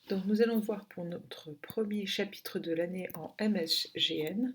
Donc nous allons voir pour notre premier chapitre de l'année en MSGN,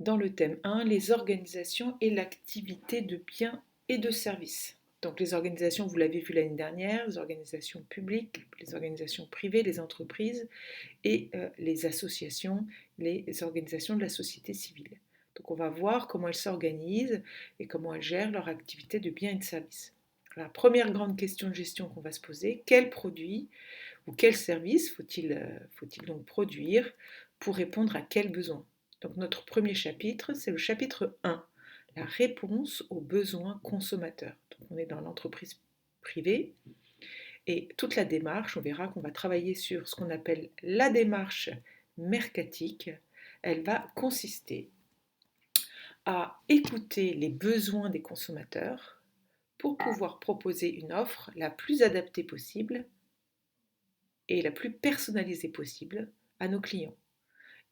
dans le thème 1, les organisations et l'activité de biens et de services. Donc les organisations, vous l'avez vu l'année dernière, les organisations publiques, les organisations privées, les entreprises et les associations, les organisations de la société civile. Donc on va voir comment elles s'organisent et comment elles gèrent leur activité de biens et de services. La première grande question de gestion qu'on va se poser, quels produits ou quel service faut-il donc produire pour répondre à quels besoins? Donc notre premier chapitre, c'est le chapitre 1, la réponse aux besoins consommateurs. Donc on est dans l'entreprise privée et toute la démarche, on verra qu'on va travailler sur ce qu'on appelle la démarche mercatique. Elle va consister à écouter les besoins des consommateurs pour pouvoir proposer une offre la plus adaptée possible et la plus personnalisée possible à nos clients.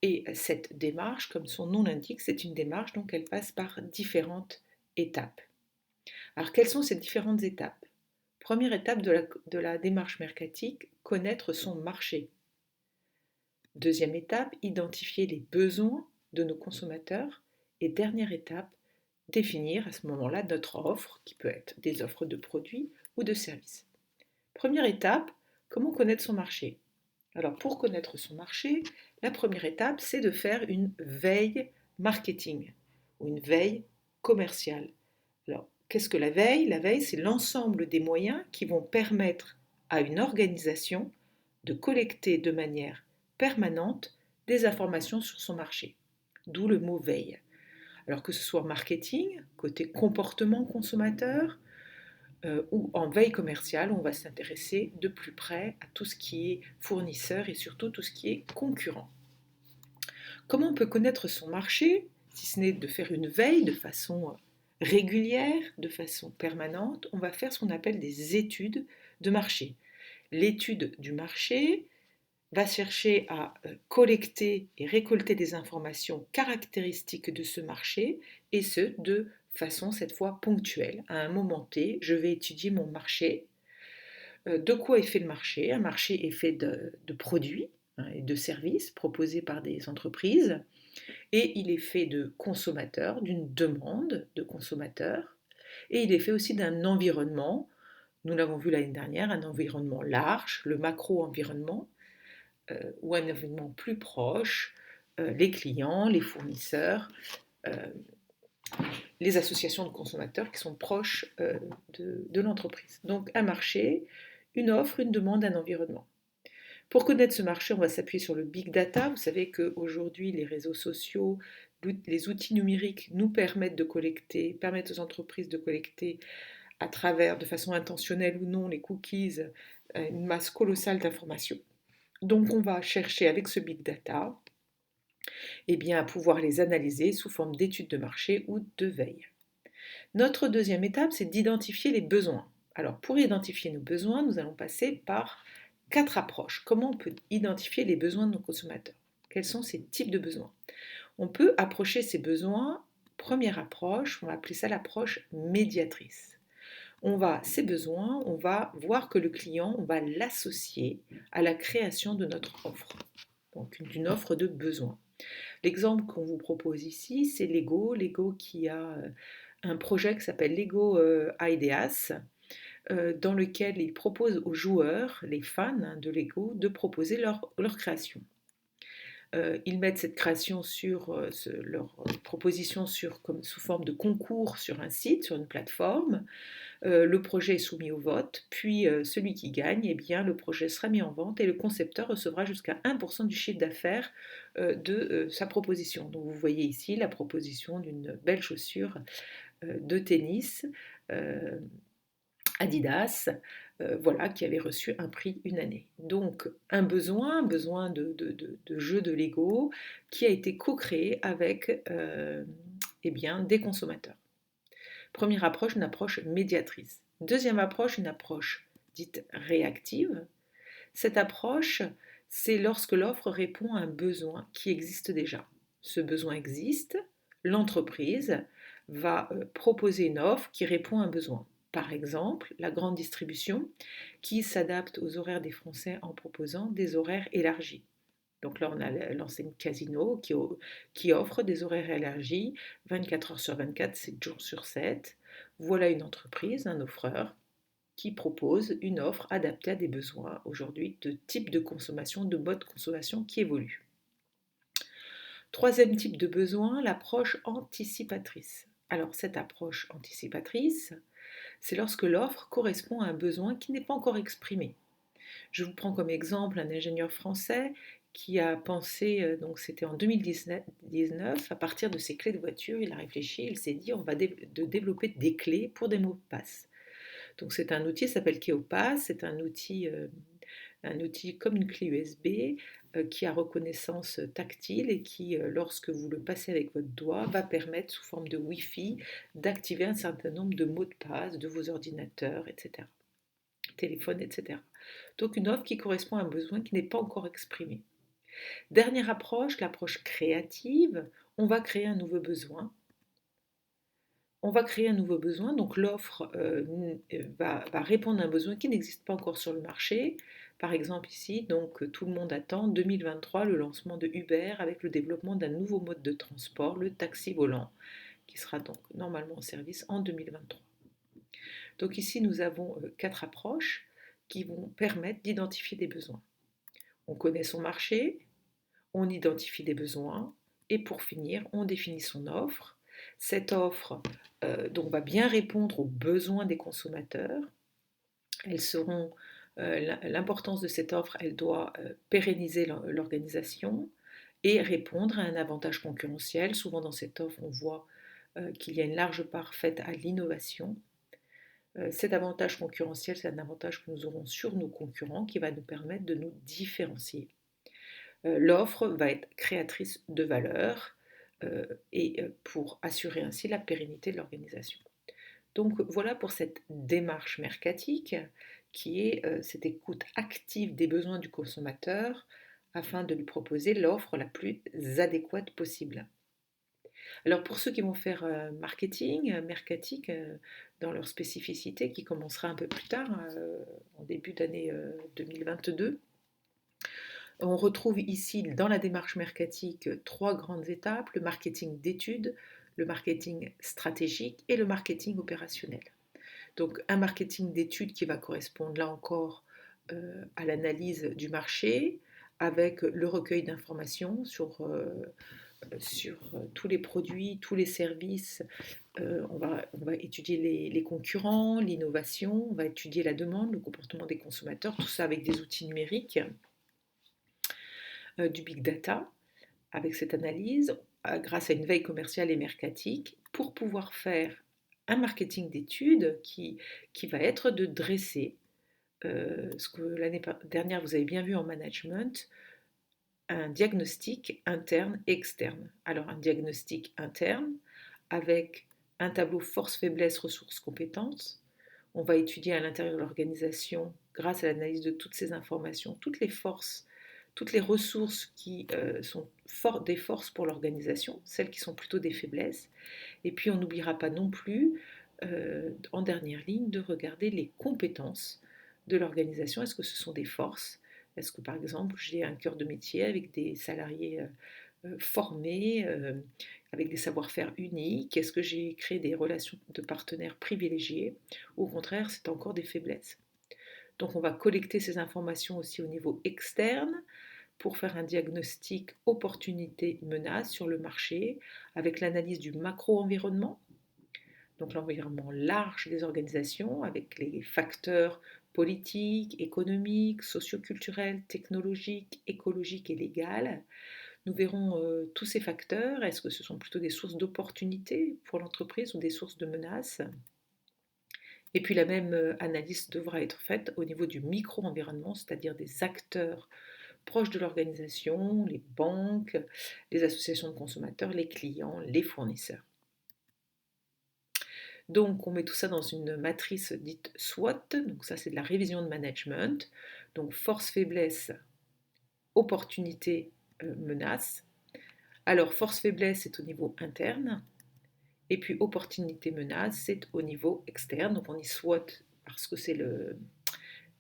Et cette démarche, comme son nom l'indique, c'est une démarche donc elle passe par différentes étapes. Alors quelles sont ces différentes étapes? Première étape de la démarche mercatique, connaître son marché. Deuxième étape, identifier les besoins de nos consommateurs. Et dernière étape, définir à ce moment-là notre offre, qui peut être des offres de produits ou de services. Première étape, comment connaître son marché? Alors pour connaître son marché, la première étape, c'est de faire une veille marketing ou une veille commerciale. Alors qu'est-ce que la veille? La veille, c'est l'ensemble des moyens qui vont permettre à une organisation de collecter de manière permanente des informations sur son marché. D'où le mot veille. Alors que ce soit marketing, côté comportement consommateur, ou en veille commerciale, on va s'intéresser de plus près à tout ce qui est fournisseur et surtout tout ce qui est concurrent. Comment on peut connaître son marché, si ce n'est de faire une veille de façon régulière, de façon permanente? On va faire ce qu'on appelle des études de marché. L'étude du marché va chercher à collecter et récolter des informations caractéristiques de ce marché, et ce, de façon cette fois ponctuelle. À un moment T, je vais étudier mon marché. De quoi est fait le marché? Un marché est fait de produits et de services proposés par des entreprises, et il est fait de consommateurs, d'une demande de consommateurs, et il est fait aussi d'un environnement. Nous l'avons vu l'année dernière, un environnement large, le macro-environnement, ou un environnement plus proche, les clients, les fournisseurs, euh, les associations de consommateurs qui sont proches de l'entreprise. Donc un marché, une offre, une demande, un environnement. Pour connaître ce marché, on va s'appuyer sur le big data. Vous savez qu'aujourd'hui, les réseaux sociaux, les outils numériques nous permettent de collecter, permettent aux entreprises de collecter à travers, de façon intentionnelle ou non, les cookies, une masse colossale d'informations. Donc on va chercher avec ce big data à pouvoir les analyser sous forme d'études de marché ou de veille. Notre deuxième étape, c'est d'identifier les besoins. Alors pour identifier nos besoins, nous allons passer par 4 approches. Comment on peut identifier les besoins de nos consommateurs? Quels sont ces types de besoins? On peut approcher ces besoins, première approche, on va appeler ça l'approche médiatrice. Ces besoins, on va voir que le client, on va l'associer à la création de notre offre, donc d'une offre de besoin. L'exemple qu'on vous propose ici, c'est Lego. Lego qui a un projet qui s'appelle Lego Ideas, dans lequel il propose aux joueurs, les fans de Lego, de proposer leur création. Ils mettent cette création leur proposition sous forme de concours sur un site, sur une plateforme. Le projet est soumis au vote, puis celui qui gagne, le projet sera mis en vente et le concepteur recevra jusqu'à 1% du chiffre d'affaires de sa proposition. Donc vous voyez ici la proposition d'une belle chaussure de tennis Adidas, qui avait reçu un prix une année. Donc un besoin de jeu de Lego qui a été co-créé avec des consommateurs. Première approche, une approche médiatrice. Deuxième approche, une approche dite réactive. Cette approche, c'est lorsque l'offre répond à un besoin qui existe déjà. Ce besoin existe, l'entreprise va proposer une offre qui répond à un besoin. Par exemple, la grande distribution qui s'adapte aux horaires des Français en proposant des horaires élargis. Donc là, on a l'enseigne Casino qui offre des horaires élargis 24 heures sur 24, 7 jours sur 7. Voilà une entreprise, un offreur qui propose une offre adaptée à des besoins aujourd'hui de type de consommation, de mode de consommation qui évolue. Troisième type de besoin, l'approche anticipatrice. Alors cette approche anticipatrice, c'est lorsque l'offre correspond à un besoin qui n'est pas encore exprimé. Je vous prends comme exemple un ingénieur français qui a pensé, donc c'était en 2019, à partir de ses clés de voiture, il a réfléchi, il s'est dit on va développer des clés pour des mots de passe. Donc c'est un outil, ça s'appelle Keopass, c'est un outil comme une clé USB qui a reconnaissance tactile et qui, lorsque vous le passez avec votre doigt, va permettre sous forme de Wi-Fi d'activer un certain nombre de mots de passe de vos ordinateurs, etc., téléphone, etc. Donc une offre qui correspond à un besoin qui n'est pas encore exprimé. Dernière approche, l'approche créative, on va créer un nouveau besoin. Donc l'offre va répondre à un besoin qui n'existe pas encore sur le marché. Par exemple ici, donc tout le monde attend 2023 le lancement de Uber avec le développement d'un nouveau mode de transport, le taxi volant, qui sera donc normalement en service en 2023. Donc ici, nous avons 4 approches qui vont permettre d'identifier des besoins. On connaît son marché, on identifie des besoins et pour finir, on définit son offre. Cette offre donc, va bien répondre aux besoins des consommateurs. L'importance de cette offre, elle doit pérenniser l'organisation et répondre à un avantage concurrentiel. Souvent dans cette offre, on voit qu'il y a une large part faite à l'innovation. Cet avantage concurrentiel, c'est un avantage que nous aurons sur nos concurrents qui va nous permettre de nous différencier. L'offre va être créatrice de valeur et pour assurer ainsi la pérennité de l'organisation. Donc voilà pour cette démarche mercatique qui est cette écoute active des besoins du consommateur afin de lui proposer l'offre la plus adéquate possible. Alors pour ceux qui vont faire marketing, mercatique, dans leur spécificité, qui commencera un peu plus tard, en début d'année 2022, on retrouve ici dans la démarche mercatique 3 grandes étapes, le marketing d'études, le marketing stratégique et le marketing opérationnel. Donc un marketing d'études qui va correspondre là encore à l'analyse du marché avec le recueil d'informations sur tous les produits, tous les services. On va étudier les concurrents, l'innovation, on va étudier la demande, le comportement des consommateurs, tout ça avec des outils numériques, du big data, avec cette analyse, grâce à une veille commerciale et mercatique, pour pouvoir faire un marketing d'études qui va être de dresser ce que l'année dernière vous avez bien vu en management, un diagnostic interne et externe. Alors un diagnostic interne avec un tableau force-faiblesse, ressources, compétences. On va étudier à l'intérieur de l'organisation, grâce à l'analyse de toutes ces informations, toutes les forces, toutes les ressources qui sont des forces pour l'organisation, celles qui sont plutôt des faiblesses. Et puis on n'oubliera pas non plus, en dernière ligne, de regarder les compétences de l'organisation. Est-ce que ce sont des forces? Est-ce que par exemple j'ai un cœur de métier avec des salariés formés, avec des savoir-faire uniques? Est-ce que j'ai créé des relations de partenaires privilégiés? Au contraire, c'est encore des faiblesses. Donc on va collecter ces informations aussi au niveau externe pour faire un diagnostic opportunité-menace sur le marché avec l'analyse du macro-environnement, donc l'environnement large des organisations avec les facteurs politiques, économiques, socioculturels, technologiques, écologiques et légaux. Nous verrons tous ces facteurs. Est-ce que ce sont plutôt des sources d'opportunités pour l'entreprise ou des sources de menaces? Et puis la même analyse devra être faite au niveau du micro-environnement, c'est-à-dire des acteurs proches de l'organisation, les banques, les associations de consommateurs, les clients, les fournisseurs. Donc on met tout ça dans une matrice dite SWOT, donc ça c'est de la révision de management, donc force, faiblesse, opportunité, menace. Alors force, faiblesse c'est au niveau interne, Et puis opportunité menace, c'est au niveau externe. Donc on dit SWOT parce que c'est le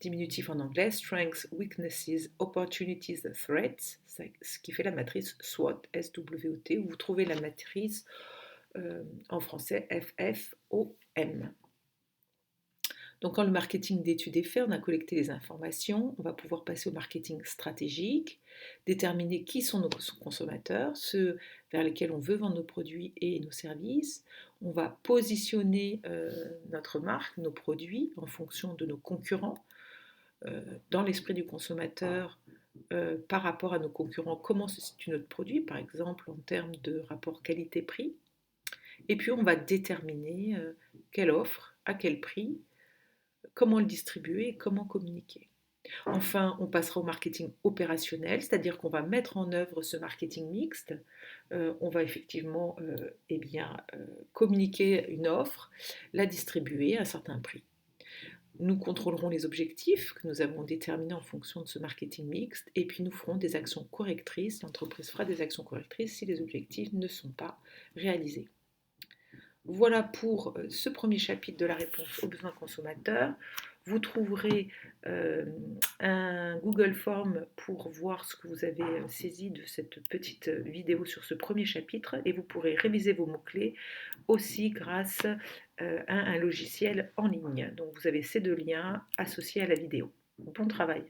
diminutif en anglais, Strengths, Weaknesses, Opportunities, Threats, ce qui fait la matrice SWOT, S-W-O-T, où vous trouvez la matrice en français FFOM. Donc quand le marketing d'études est fait, on a collecté les informations, on va pouvoir passer au marketing stratégique, déterminer qui sont nos consommateurs, ceux vers lesquels on veut vendre nos produits et nos services. On va positionner notre marque, nos produits en fonction de nos concurrents, dans l'esprit du consommateur par rapport à nos concurrents, comment se situe notre produit, par exemple en termes de rapport qualité-prix. Et puis on va déterminer quelle offre, à quel prix, comment le distribuer et comment communiquer. Enfin, on passera au marketing opérationnel, c'est-à-dire qu'on va mettre en œuvre ce marketing mixte. On va effectivement communiquer une offre, la distribuer à un certain prix. Nous contrôlerons les objectifs que nous avons déterminés en fonction de ce marketing mixte et puis nous ferons des actions correctrices. L'entreprise fera des actions correctrices si les objectifs ne sont pas réalisés. Voilà pour ce premier chapitre de la réponse aux besoins consommateurs. Vous trouverez un Google Form pour voir ce que vous avez saisi de cette petite vidéo sur ce premier chapitre et vous pourrez réviser vos mots-clés aussi grâce à un logiciel en ligne. Donc vous avez ces deux liens associés à la vidéo. Bon travail!